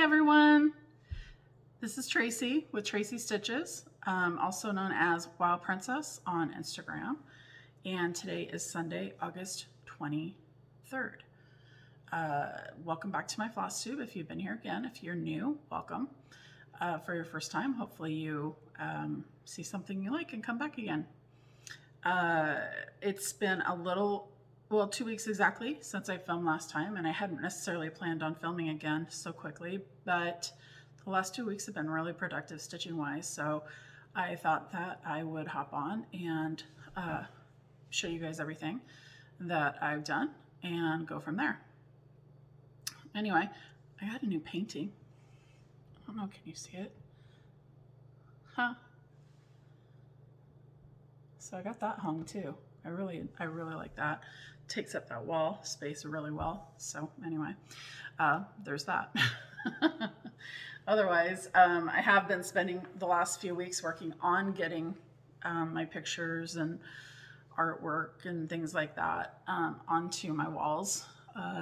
Hi everyone, this is Tracy with Tracy Stitches, also known as Wild Princess on Instagram, and today is Sunday, August 23rd. Welcome back to my Flosstube. If you've been here again, if you're new, welcome. For your first time, hopefully you see something you like and come back again. It's been a little, well, 2 weeks exactly since I filmed last time, and I hadn't necessarily planned on filming again so quickly, but the last 2 weeks have been really productive stitching wise, so I thought that I would hop on and show you guys everything that I've done and go from there. Anyway, I got a new painting. I don't know, can you see it? Huh? So I got that hung too. I really like that. Takes up that wall space really well. So anyway, there's that. Otherwise, I have been spending the last few weeks working on getting my pictures and artwork and things like that onto my walls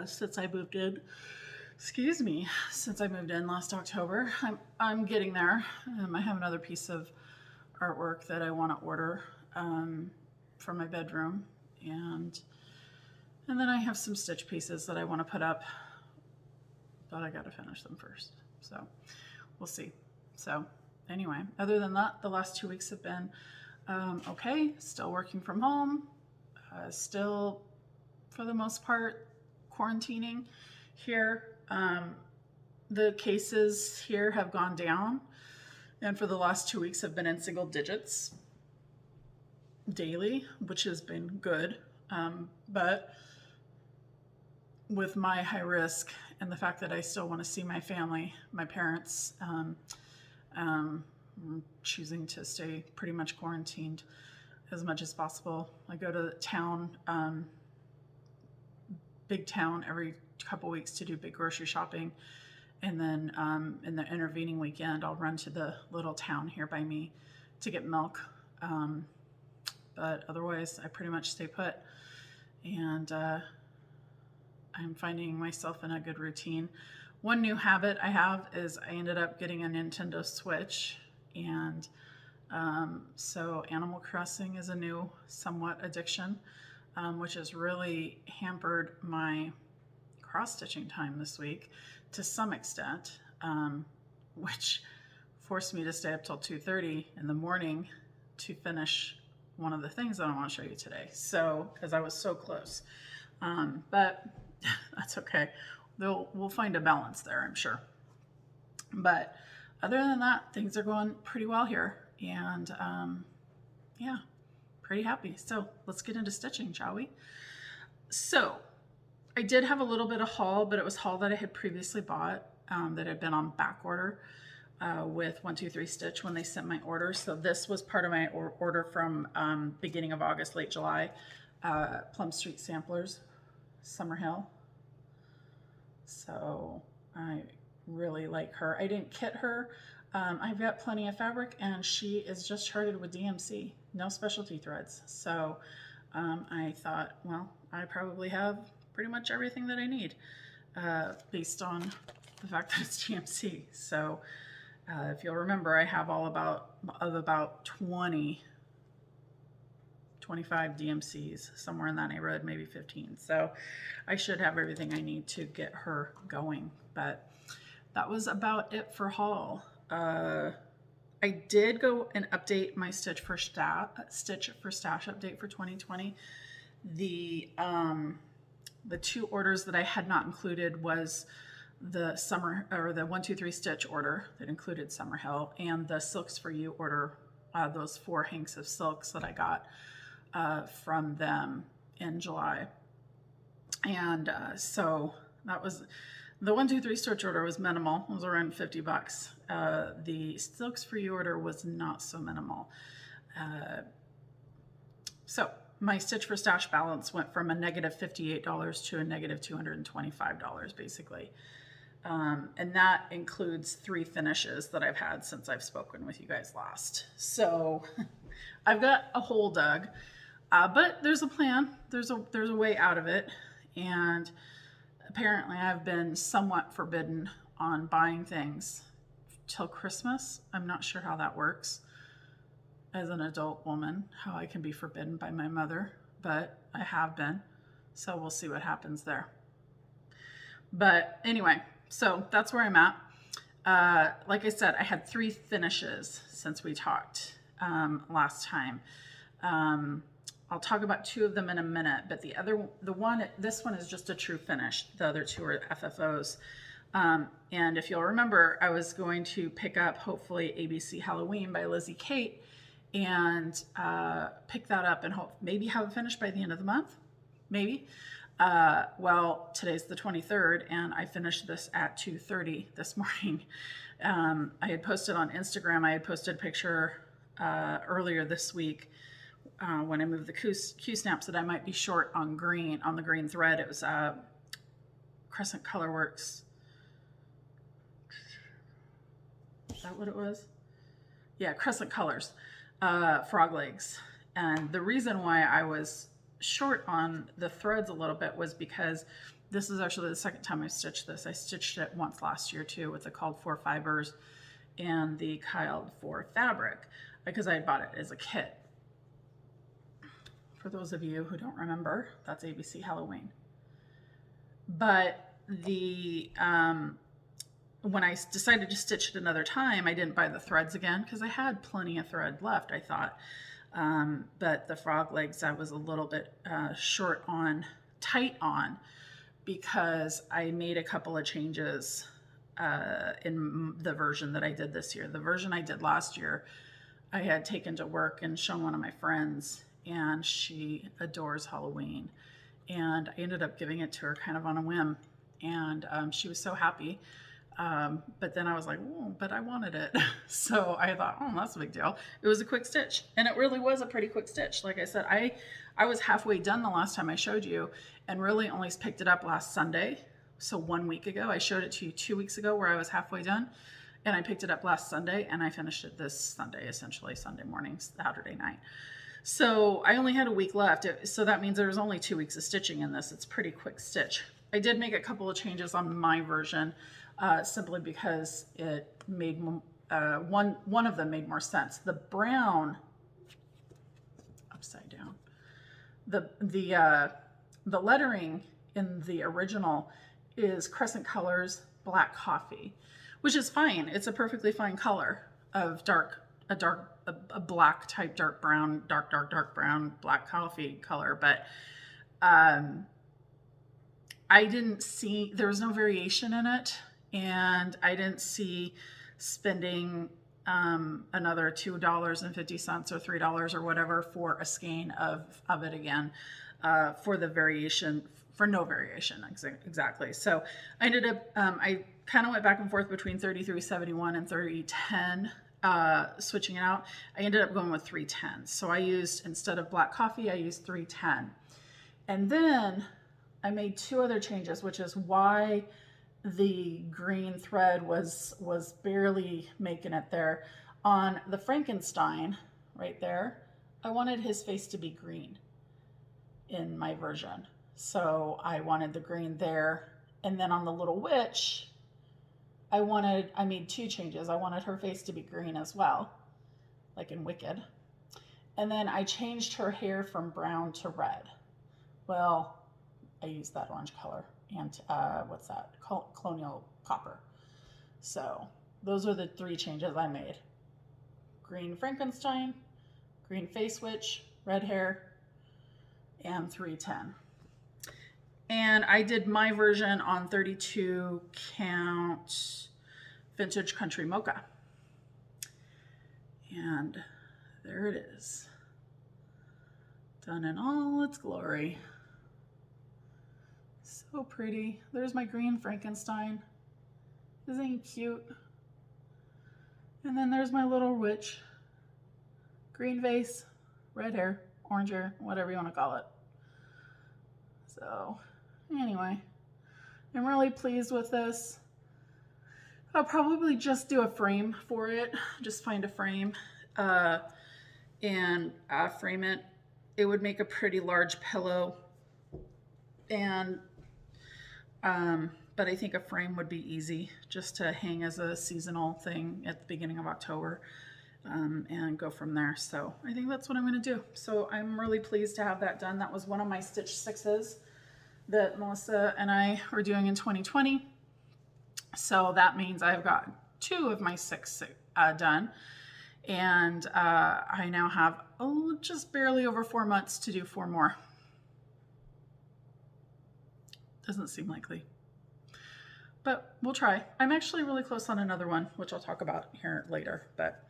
since I moved in. Excuse me, since I moved in last October. I'm getting there. I have another piece of artwork that I want to order for my bedroom, and then I have some stitch pieces that I want to put up, but I got to finish them first, so we'll see. So anyway, other than that, the last 2 weeks have been okay. Still working from home, still for the most part quarantining here. The cases here have gone down, and for the last 2 weeks have been in single digits daily, which has been good, but with my high risk and the fact that I still want to see my family, my parents, choosing to stay pretty much quarantined as much as possible. I go to town, big town, every couple weeks to do big grocery shopping, and then in the intervening weekend I'll run to the little town here by me to get milk. But otherwise, I pretty much stay put, and I'm finding myself in a good routine. One new habit I have is I ended up getting a Nintendo Switch, and so Animal Crossing is a new somewhat addiction, which has really hampered my cross-stitching time this week to some extent, which forced me to stay up till 2:30 in the morning to finish one of the things that I want to show you today. So, because I was so close, but that's okay. We'll find a balance there, I'm sure. But other than that, things are going pretty well here, and yeah, pretty happy. So let's get into stitching, shall we? So I did have a little bit of haul, but it was haul that I had previously bought that had been on back order with 123 Stitch when they sent my order. So this was part of my order from beginning of August, late July. Plum Street Samplers, Summerhill. So I really like her. I didn't kit her. I've got plenty of fabric, and she is just charted with DMC, no specialty threads. So I thought, well, I probably have pretty much everything that I need based on the fact that it's DMC. So if you'll remember, I have about 20, 25 DMCs, somewhere in that neighborhood, maybe 15. So I should have everything I need to get her going. But that was about it for haul. I did go and update my Stitch for Stash update for 2020. The 2 orders that I had not included was the summer, or the 123 Stitch order that included Summerhill, and the Silks4U order, those 4 hanks of silks that I got from them in July. And so that was the 123 Stitch order was minimal. It was around $50. The Silks4U order was not so minimal. So my Stitch for Stash balance went from a negative $58 to a negative $225, basically. And that includes 3 finishes that I've had since I've spoken with you guys last. So I've got a hole dug, but there's a plan. There's a way out of it. And apparently I've been somewhat forbidden on buying things till Christmas. I'm not sure how that works as an adult woman, how I can be forbidden by my mother, but I have been. So we'll see what happens there. But anyway, so that's where I'm at. Like I said, I had 3 finishes since we talked last time. I'll talk about 2 of them in a minute, but this one is just a true finish. The other 2 are FFOs. And if you'll remember, I was going to pick up hopefully ABC Halloween by Lizzie Kate and pick that up and maybe have it finished by the end of the month, maybe. Well, today's the 23rd and I finished this at 2:30 this morning. I had posted on Instagram, I had posted a picture earlier this week when I moved the Q snaps that I might be short on the green thread. It was Crescent Colorworks. Is that what it was? Yeah, Crescent Colors, frog legs. And the reason why I was short on the threads a little bit was because this is actually the second time I've stitched this. I stitched it once last year too with the Called For fibers and the Called For fabric because I had bought it as a kit. For those of you who don't remember, that's ABC Halloween. But when I decided to stitch it another time, I didn't buy the threads again because I had plenty of thread left, I thought. But the frog legs I was a little bit tight on because I made a couple of changes in the version that I did this year. The version I did last year, I had taken to work and shown one of my friends, and she adores Halloween. And I ended up giving it to her kind of on a whim. And she was so happy. But then I was like, oh, but I wanted it. So I thought, oh, that's a big deal. It was a quick stitch. And it really was a pretty quick stitch. Like I said, I was halfway done the last time I showed you and really only picked it up last Sunday. So 1 week ago. I showed it to you 2 weeks ago where I was halfway done. And I picked it up last Sunday and I finished it this Sunday, essentially Sunday morning, Saturday night. So I only had a week left. So that means there was only 2 weeks of stitching in this. It's a pretty quick stitch. I did make a couple of changes on my version simply because it made one of them made more sense. The brown upside down. The lettering in the original is Crescent Colors Black Coffee, which is fine. It's a perfectly fine color of a black type dark brown, dark brown, black coffee color. But I didn't see, there was no variation in it. And I didn't see spending another $2.50 or $3 or whatever for a skein of it again for no variation exactly. So I ended up, I kind of went back and forth between 33.71 and 30.10, switching it out. I ended up going with 310. So I used, instead of black coffee, I used 310. And then I made 2 other changes, which is why the green thread was barely making it there. On the Frankenstein right there, I wanted his face to be green in my version. So I wanted the green there. And then on the little witch, I made 2 changes. I wanted her face to be green as well, like in Wicked. And then I changed her hair from brown to red. Well, I used that orange color and what's that? Colonial copper. So those are the 3 changes I made. Green Frankenstein, green face witch, red hair, and 310. And I did my version on 32 count Vintage Country Mocha. And there it is. Done in all its glory. So pretty. There's my green Frankenstein. Isn't he cute? And then there's my little witch. Green face, red hair, orange hair, whatever you want to call it. So anyway, I'm really pleased with this. I'll probably just do a frame for it. Just find a frame and frame it. It would make a pretty large pillow. And but I think a frame would be easy just to hang as a seasonal thing at the beginning of October, and go from there. So I think that's what I'm going to do. So I'm really pleased to have that done. That was one of my Stitch 6s that Melissa and I were doing in 2020. So that means I've got 2 of my 6 done. And I now have just barely over 4 months to do 4 more. Doesn't seem likely, but we'll try. I'm actually really close on another one, which I'll talk about here later. But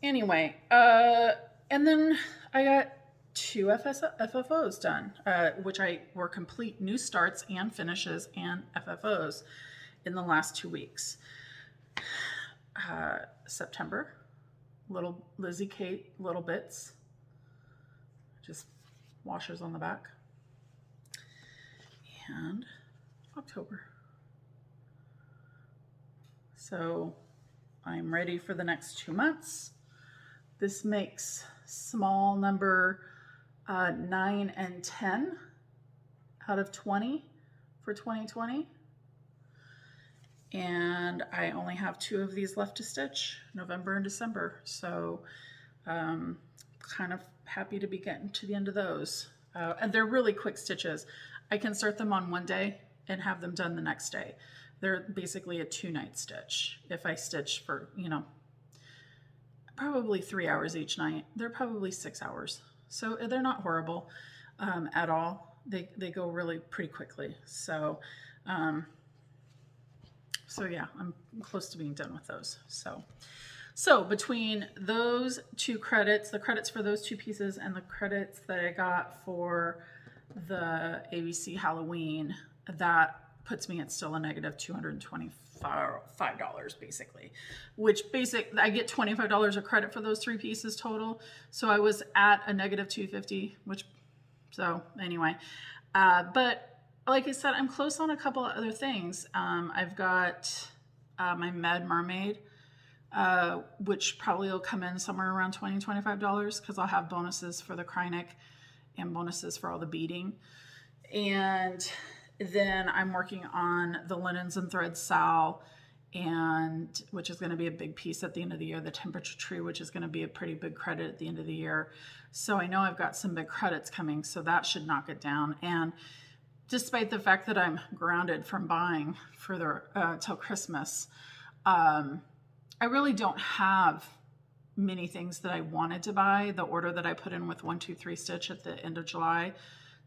anyway, and then I got 2 FFOs done, which were complete new starts and finishes and FFOs in the last 2 weeks. September, little Lizzie Kate little bits, just washers on the back. And October. So I'm ready for the next 2 months. This makes small number 9 and 10 out of 20 for 2020. And I only have 2 of these left to stitch, November and December. So kind of happy to be getting to the end of those. And they're really quick stitches. I can start them on one day and have them done the next day. They're basically a 2-night stitch. If I stitch for, probably 3 hours each night, they're probably 6 hours. So they're not horrible at all. They go really pretty quickly. So, yeah, I'm close to being done with those. So between those 2 credits, the credits for those 2 pieces and the credits that I got for the ABC Halloween, that puts me at still a negative $225 basically, which I get $25 of credit for those 3 pieces total. So I was at a negative 250, so anyway, but like I said, I'm close on a couple of other things. I've got my Med Mermaid, which probably will come in somewhere around $20, $25 because I'll have bonuses for the Krynic and bonuses for all the beading. And then I'm working on the Linens and Threads SAL, which is going to be a big piece at the end of the year, the Temperature Tree, which is going to be a pretty big credit at the end of the year. So I know I've got some big credits coming, so that should knock it down. And despite the fact that I'm grounded from buying further till Christmas, I really don't have many things that I wanted to buy. The order that I put in with 123 Stitch at the end of July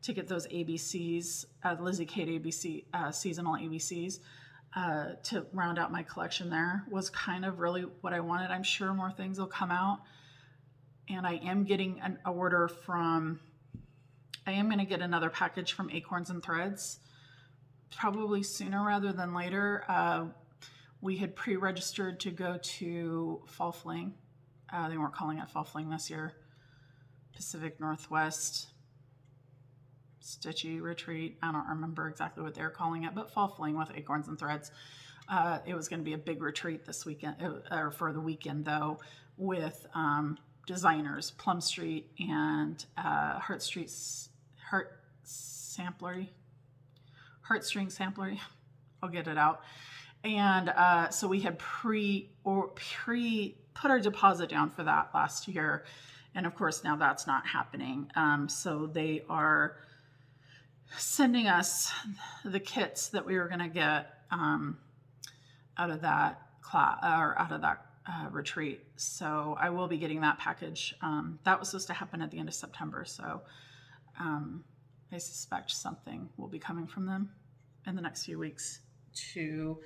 to get those ABCs, Lizzie Kate ABC, seasonal ABCs, to round out my collection there was kind of really what I wanted. I'm sure more things will come out. And I am getting an order I am going to get another package from Acorns and Threads, probably sooner rather than later. We had pre-registered to go to Fall Fling. They weren't calling it Fall Fling this year. Pacific Northwest Stitchy Retreat. I don't remember exactly what they're calling it, but Fall Fling with Acorns and Threads. It was going to be a big retreat this weekend, or for the weekend though, with designers, Plum Street and Heartstring Samplery. I'll get it out. And so we had put our deposit down for that last year. And of course, now that's not happening. So they are sending us the kits that we were going to get out of that class, or out of that retreat. So I will be getting that package. That was supposed to happen at the end of September. So I suspect something will be coming from them in the next few weeks to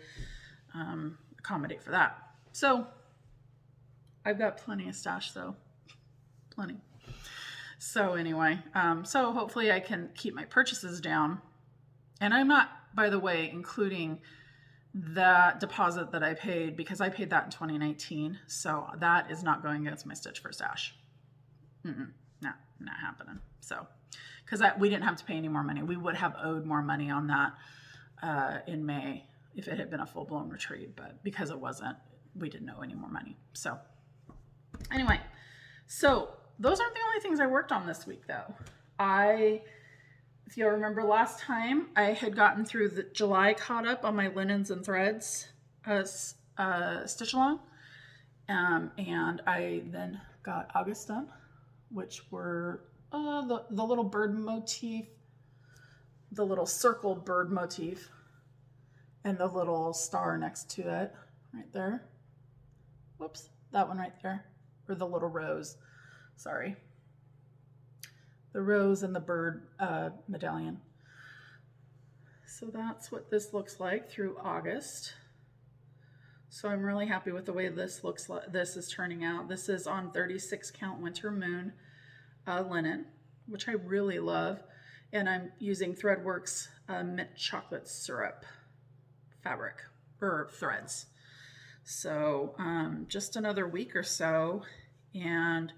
accommodate for that. So I've got plenty of stash though, plenty. So anyway, so hopefully I can keep my purchases down. And I'm not, by the way, including the deposit that I paid, because I paid that in 2019. So that is not going against my Stitch for stash. Not happening. So, because we didn't have to pay any more money. We would have owed more money on that in May if it had been a full-blown retreat, but because it wasn't, we didn't owe any more money. So anyway, so those aren't the only things I worked on this week though. I if you'll remember last time, I had gotten through the July caught up on my linens and threads stitch along. And I then got August done, which were the little bird motif, the little circle bird motif, and the little star next to it right there. Whoops, that one right there, or the little rose, sorry. The rose and the bird medallion. So that's what this looks like through August. So I'm really happy with the way this looks like. This is turning out. This is on 36 count Winter Moon linen, which I really love. And I'm using Threadworks mint chocolate syrup fabric or threads. So just another week or so, and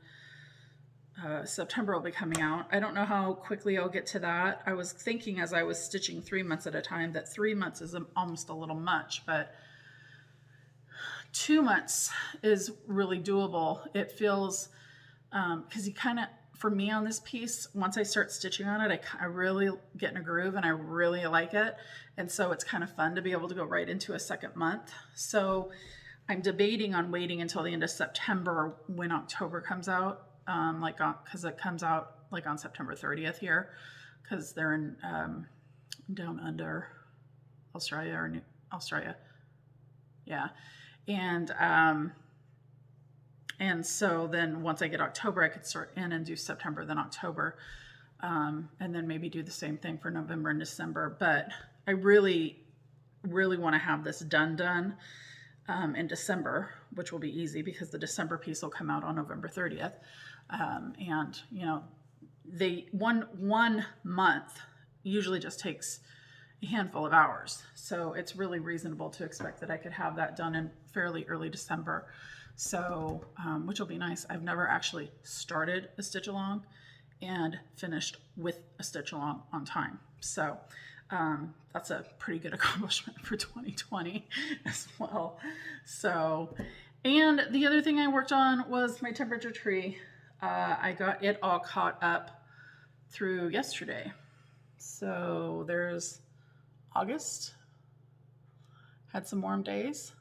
September will be coming out. I don't know how quickly I'll get to that. I was thinking as I was stitching 3 months at a time that 3 months is almost a little much, but 2 months is really doable. It feels, because you kind of, for me on this piece, once I start stitching on it, I really get in a groove and I really like it. And so it's kind of fun to be able to go right into a second month. So I'm debating on waiting until the end of September when October comes out, because it comes out like on September 30th here, because they're in down under Australia. Yeah. And so then once I get October, I could start in and do September, then October, and then maybe do the same thing for November and December. But I really, really want to have this done in December, which will be easy because the December piece will come out on November 30th. And you know, one month usually just takes a handful of hours. So it's really reasonable to expect that I could have that done in fairly early December. So, which will be nice. I've never actually started a stitch along and finished with a stitch along on time. So that's a pretty good accomplishment for 2020 as well. So, and the other thing I worked on was my temperature tree. I got it all caught up through yesterday. So there's August, had some warm days,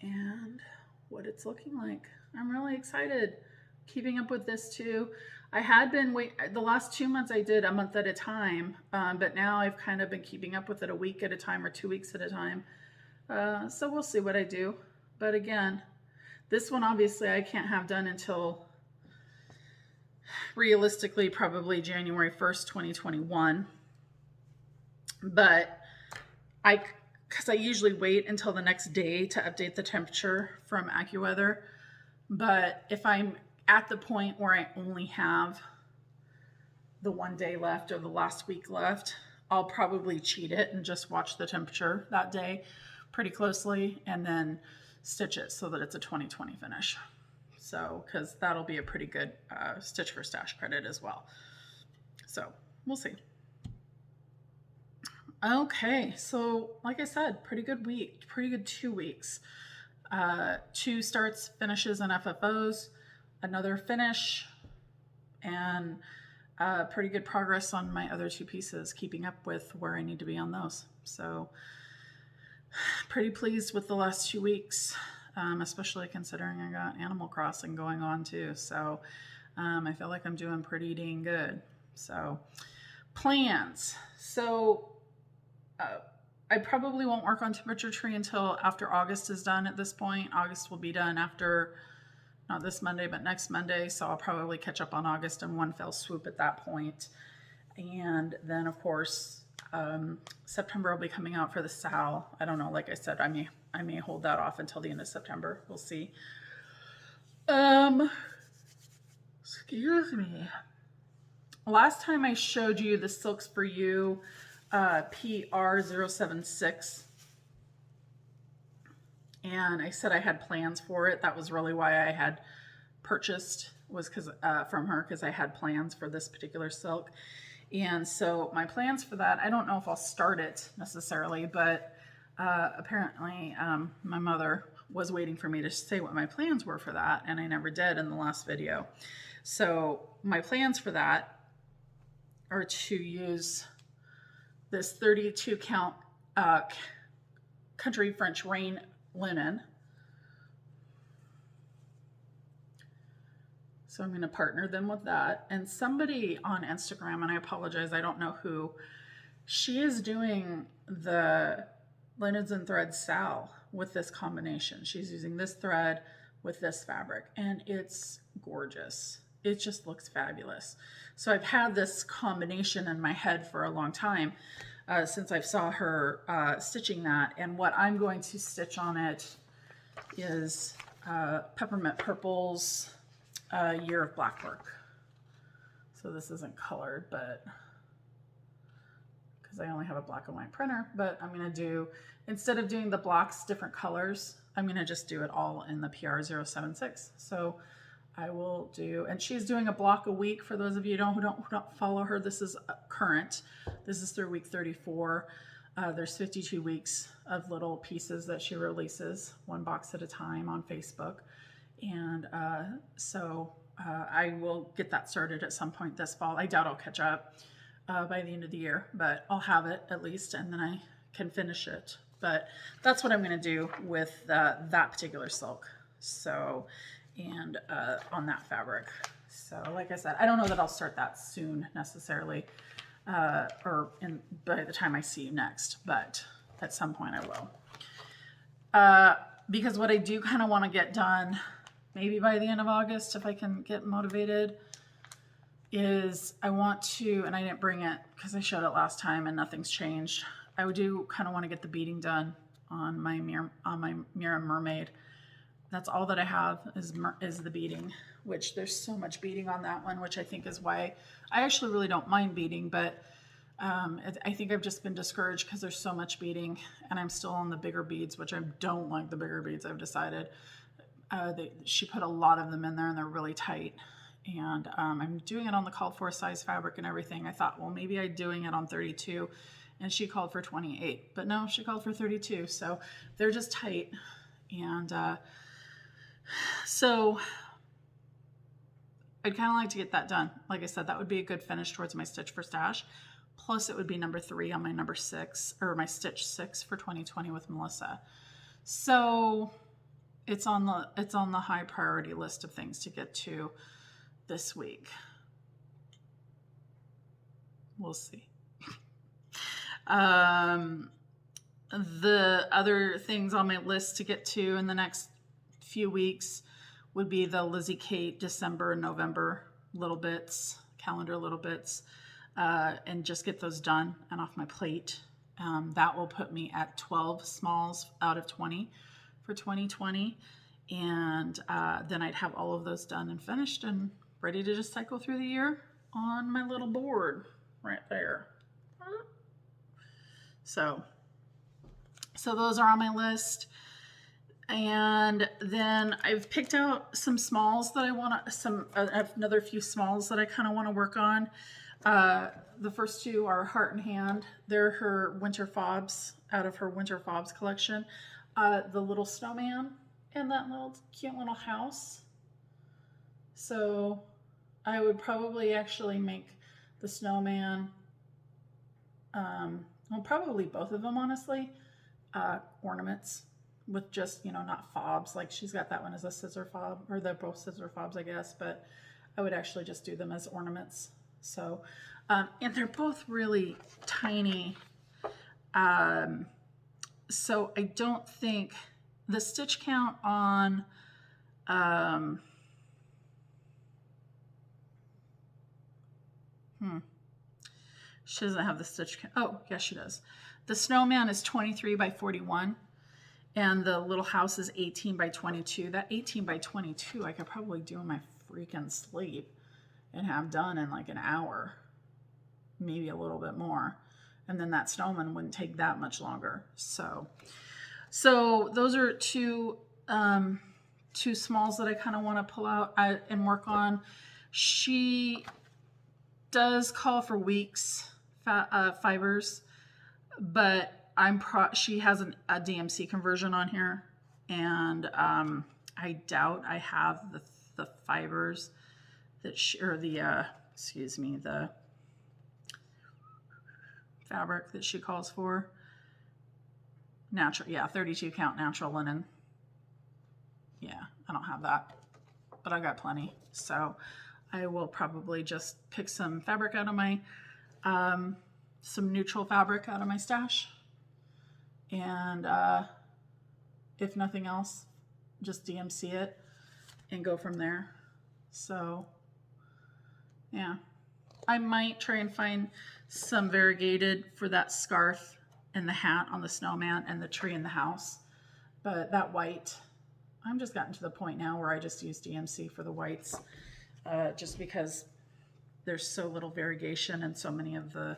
and what it's looking like. I'm really excited keeping up with this too. I had been the last 2 months I did a month at a time, but now I've kind of been keeping up with it a week at a time or 2 weeks at a time. So we'll see what I do. But again, this one obviously I can't have done until realistically probably January 1st, 2021. But because I usually wait until the next day to update the temperature from AccuWeather. But if I'm at the point where I only have the 1 day left or the last week left, I'll probably cheat it and just watch the temperature that day pretty closely and then stitch it so that it's a 2020 finish. So, because that'll be a pretty good Stitch for Stash credit as well. So we'll see. Okay, so like I said, pretty good week, pretty good 2 weeks. 2 starts, finishes, and FFOs, another finish, and pretty good progress on my other 2 pieces, keeping up with where I need to be on those. So pretty pleased with the last 2 weeks, especially considering I got Animal Crossing going on too. So I feel like I'm doing pretty dang good. So plans. So I probably won't work on temperature tree until after August is done at this point. August will be done after, not this Monday, but next Monday. So I'll probably catch up on August in one fell swoop at that point. And then of course, September will be coming out for the SAL. I don't know, like I said, I may hold that off until the end of September. We'll see. Excuse me. Last time I showed you the Silks4U PR076, and I said I had plans for it. That was really why I had purchased, was because from her, because I had plans for this particular silk. And so my plans for that, I don't know if I'll start it necessarily, but apparently my mother was waiting for me to say what my plans were for that, and I never did in the last video. So my plans for that or to use this 32 count Country French Rain linen. So I'm going to partner them with that. And somebody on Instagram, and I apologize, I don't know who, she is doing the Linens and Threads SAL with this combination. She's using this thread with this fabric, and it's gorgeous. It just looks fabulous. So I've had this combination in my head for a long time, since I saw her stitching that. And what I'm going to stitch on it is Peppermintpurple's Year of Blackwork. So this isn't colored, but because I only have a black and white printer, but I'm going to do, instead of doing the blocks different colors, I'm going to just do it all in the PR076. So I will do, and she's doing a block a week. For those of you who don't follow her, this is current. This is through week 34. There's 52 weeks of little pieces that she releases, one box at a time on Facebook. And so I will get that started at some point this fall. I doubt I'll catch up by the end of the year, but I'll have it at least, and then I can finish it. But that's what I'm going to do with that particular silk. So, and on that fabric. So like I said, I don't know that I'll start that soon necessarily, or by the time I see you next, but at some point I will. Because what I do kind of want to get done, maybe by the end of August, if I can get motivated, is I want to, and I didn't bring it because I showed it last time and nothing's changed. I do kind of want to get the beading done on my Mira Mermaid. That's all that I have is the beading, which there's so much beading on that one, which I think is why I actually really don't mind beading, but I think I've just been discouraged because there's so much beading, and I'm still on the bigger beads, which I don't like the bigger beads, I've decided. She put a lot of them in there and they're really tight. And I'm doing it on the called for size fabric and everything. I thought, well, maybe I'm doing it on 32, and she called for 28, but no, she called for 32. So they're just tight. And so I'd kind of like to get that done. Like I said, that would be a good finish towards my Stitch for Stash. Plus it would be number 3 on my number 6, or my Stitch 6 for 2020 with Melissa. So it's on the high priority list of things to get to this week. We'll see. The other things on my list to get to in the next few weeks would be the Lizzie Kate December and November little bits, calendar little bits, and just get those done and off my plate. That will put me at 12 smalls out of 20 for 2020. And then I'd have all of those done and finished and ready to just cycle through the year on my little board right there. So those are on my list. And then I've picked out some smalls that I want to, another few smalls that I kind of want to work on. The first two are Heart and Hand. They're her winter fobs out of her winter fobs collection. The little snowman and that little cute little house. So I would probably actually make the snowman, well, probably both of them, honestly, ornaments with just, not fobs. Like she's got that one as a scissor fob, or they're both scissor fobs, I guess, but I would actually just do them as ornaments. So, and they're both really tiny. So I don't think the stitch count on, she doesn't have the stitch count. Oh, yes, she does. The snowman is 23 by 41. And the little house is 18 by 22. That 18 by 22, I could probably do in my freaking sleep and have done in like an hour, maybe a little bit more. And then that snowman wouldn't take that much longer. So those are two smalls that I kind of want to pull out and work on. She does call for weeks fibers, but she has a DMC conversion on here, and I doubt I have the fibers that the fabric that she calls for. Natural, yeah, 32 count natural linen. Yeah, I don't have that, but I got plenty. So I will probably just pick some fabric out of my, some neutral fabric out of my stash. And if nothing else, just DMC it and go from there. So yeah, I might try and find some variegated for that scarf and the hat on the snowman and the tree in the house. But that white, I'm just gotten to the point now where I just use DMC for the whites, just because there's so little variegation and so many of the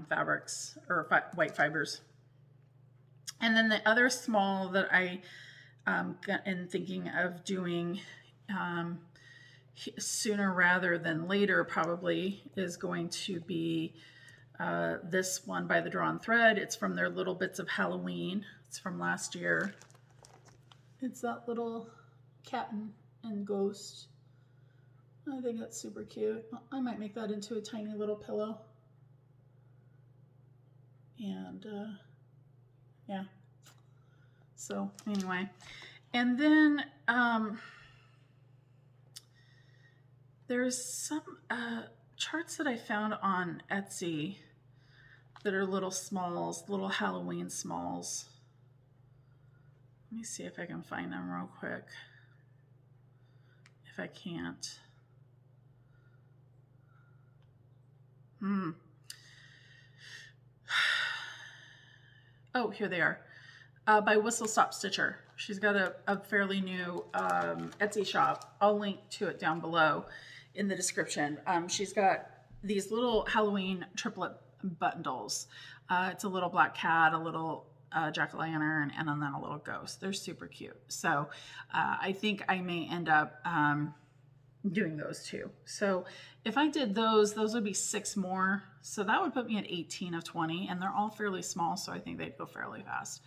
fabrics or white fibers. And then the other small that I am thinking of doing sooner rather than later probably is going to be this one by the Drawn Thread. It's from their Little Bits of Halloween. It's from last year. It's that little cat and ghost. I think that's super cute. I might make that into a tiny little pillow. And yeah. So anyway, and then there's some charts that I found on Etsy that are little smalls, little Halloween smalls. Let me see if I can find them real quick. If I can't. Oh, here they are. By Whistlestopstitcher. She's got a fairly new Etsy shop. I'll link to it down below in the description. She's got these little Halloween triplet bundles. It's a little black cat, a little jack-o'-lantern, and then a little ghost. They're super cute. So I think I may end up doing those too. So if I did those would be 6 more. So that would put me at 18 of 20, and they're all fairly small, so I think they'd go fairly fast.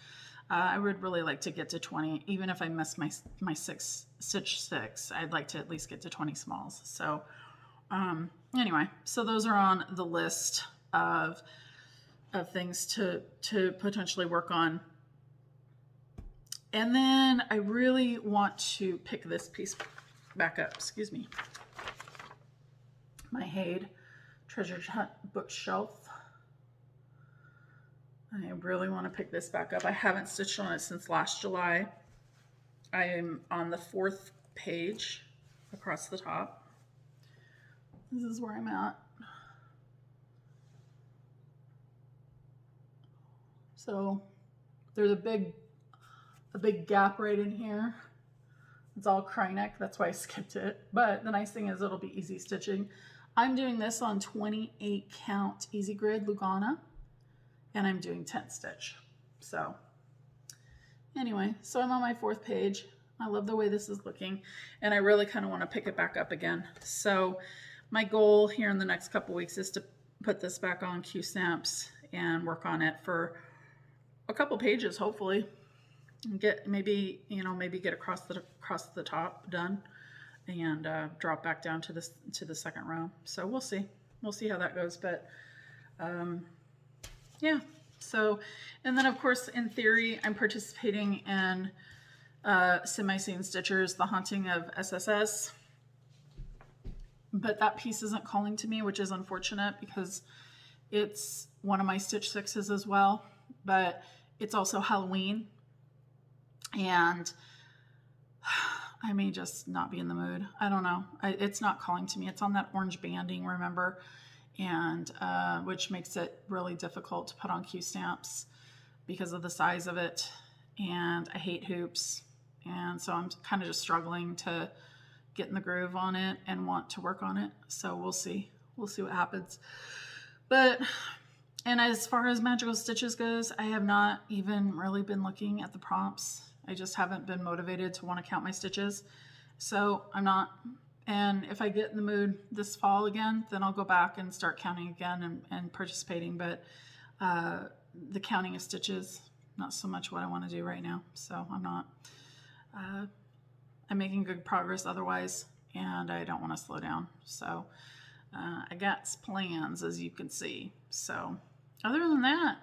I would really like to get to 20, even if I miss my stitch 6, I'd like to at least get to 20 smalls. So anyway, so those are on the list of things to potentially work on. And then I really want to pick this piece back up, excuse me. My HAED Treasure Hunt bookshelf. I really want to pick this back up. I haven't stitched on it since last July. I am on the 4th page across the top. This is where I'm at. So there's a big gap right in here. It's all cry neck, that's why I skipped it. But the nice thing is it'll be easy stitching. I'm doing this on 28 count Easy Grid Lugana, and I'm doing 10 stitch. So anyway, so I'm on my 4th page. I love the way this is looking, and I really kind of want to pick it back up again. So my goal here in the next couple weeks is to put this back on Q stamps and work on it for a couple pages, hopefully. Get maybe get across the top done, and drop back down to the 2nd row. So we'll see how that goes. But yeah. So, and then of course in theory I'm participating in Semi-Seen Stitchers, The Haunting of SSS. But that piece isn't calling to me, which is unfortunate because it's one of my stitch 6s as well. But it's also Halloween, and I may just not be in the mood. I don't know. It's not calling to me. It's on that orange banding, remember? And which makes it really difficult to put on Q stamps because of the size of it. And I hate hoops. And so I'm kind of just struggling to get in the groove on it and want to work on it. So we'll see. We'll see what happens. But, and as far as Magical Stitches goes, I have not even really been looking at the prompts. I just haven't been motivated to want to count my stitches. So I'm not. And if I get in the mood this fall again, then I'll go back and start counting again and participating. But the counting of stitches, not so much what I want to do right now. So I'm not. I'm making good progress otherwise, and I don't want to slow down. So I got plans, as you can see. So other than that,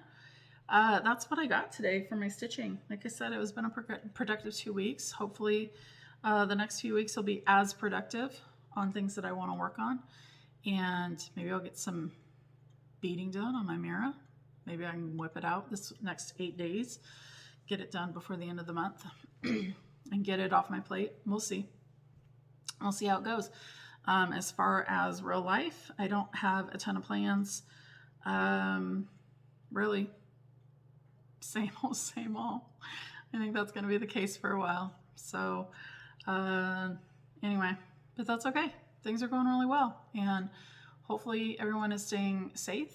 that's what I got today for my stitching. Like I said, it has been a productive 2 weeks. Hopefully the next few weeks will be as productive on things that I want to work on. And maybe I'll get some beading done on my mirror. Maybe I can whip it out this next 8 days, get it done before the end of the month and get it off my plate. We'll see. We'll see how it goes. As far as real life, I don't have a ton of plans. Really, same old, same old. I think that's going to be the case for a while. So anyway, but that's okay. Things are going really well. And hopefully everyone is staying safe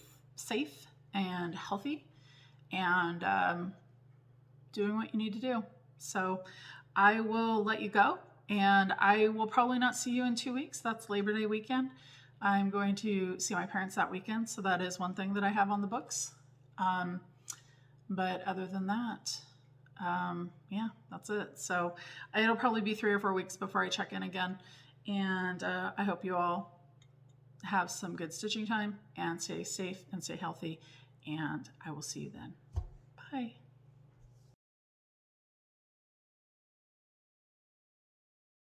and healthy and doing what you need to do. So I will let you go. And I will probably not see you in 2 weeks. That's Labor Day weekend. I'm going to see my parents that weekend. So that is one thing that I have on the books. But other than that, yeah, that's it. So it'll probably be 3 or 4 weeks before I check in again. And I hope you all have some good stitching time and stay safe and stay healthy. And I will see you then. Bye.